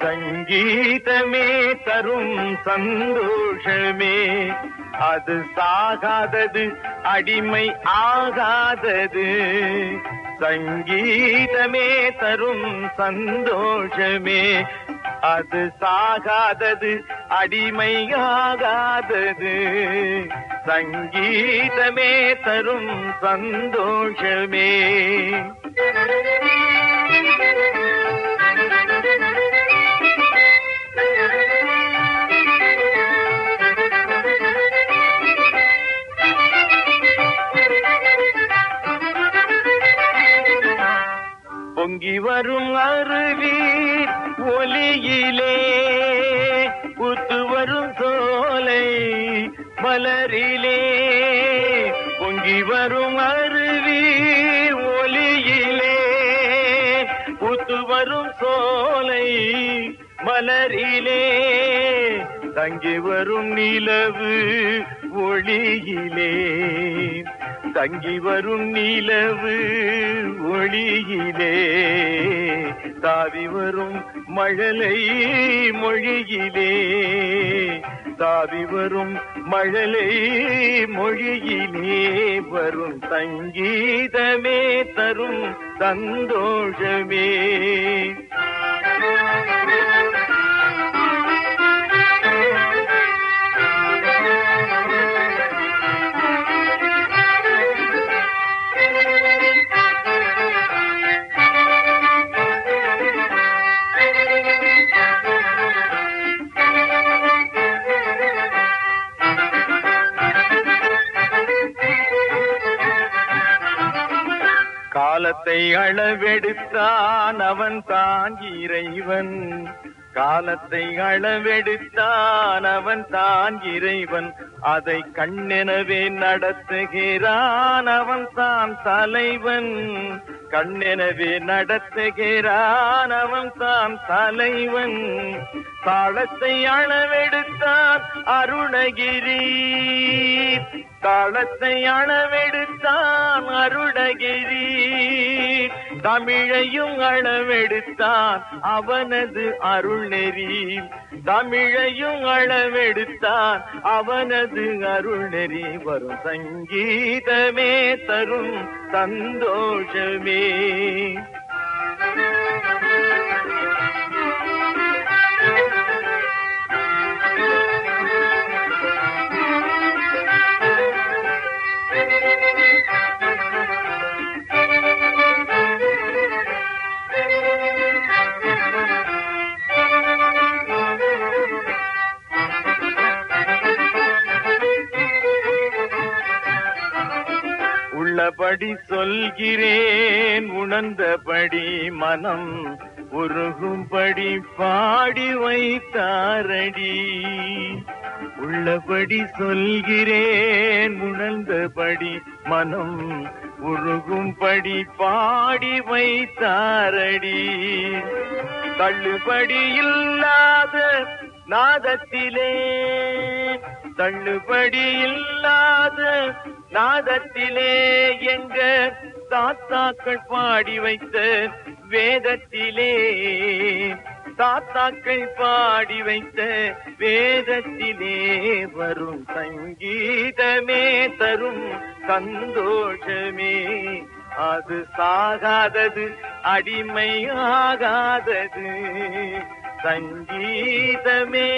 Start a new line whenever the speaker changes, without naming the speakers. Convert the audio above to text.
சங்கீதமே தரும் சந்தோஷமே அது சாகாதது, அடிமை ஆகாதது. சங்கீதமே தரும் சந்தோஷமே அது சாகாதது, அடிமையாகாதது. சங்கீதமே தரும் சந்தோஷமே. பொங்கி வரும் அருவி ஒலியிலே புத்து வரும் சோலை மலரிலே. பொங்கி வரும் அருவி ஒலியிலே புத்து வரும் சோலை மலரிலே. தங்கி வரும் நிலவு ஒளியிலே, தங்கி வரும் நிலவு ஒளியிலே. தாவி வரும் மழலை மொழியிலே, தாவி வரும் மழலை மொழியிலே. வரும் சங்கீதமே தரும் சந்தோஷமே. காலத்தை அளவெடுத்தான் அவன் தான் இறைவன், காலத்தை அளவெடுத்தான் அவன் தான் இறைவன். அதை கண்ணெனவே நடத்துகிறான் அவன் தான் தலைவன், கண்ணெனவே நடத்துகிறான் அவன் தான் தலைவன். தாளத்தை அளவெடுத்தான் அருணகிரி, தாளத்தை அளவெடுத்தான் அருணகிரி. தமிழையும் அளவெடுத்தான் அவனது அருள்நெறி, தமிழையும் அளவெடுத்தான் அவனது அருள்நெறி. வரும் சங்கீதமே தரும் சந்தோஷமே. உள்ளபடி சொல்கிறேன் உணர்ந்தபடி மனம் உருகும்படி பாடி வைத்தாரடி. உள்ளபடி சொல்கிறேன் உணர்ந்தபடி மனம் உருகும்படி பாடி வைத்தாரடி. தள்ளுபடி இல்லாத நாதத்திலே, தள்ளுபடி இல்லாத நாதத்திலே எங்க தாத்தாக்கள் பாடி வைத்த வேதத்திலே, தாத்தாக்கள் பாடி வைத்த வேதத்திலே. வரும் சங்கீதமே தரும் சந்தோஷமே அது சாகாதது, அடிமையாகாதது. சங்கீதமே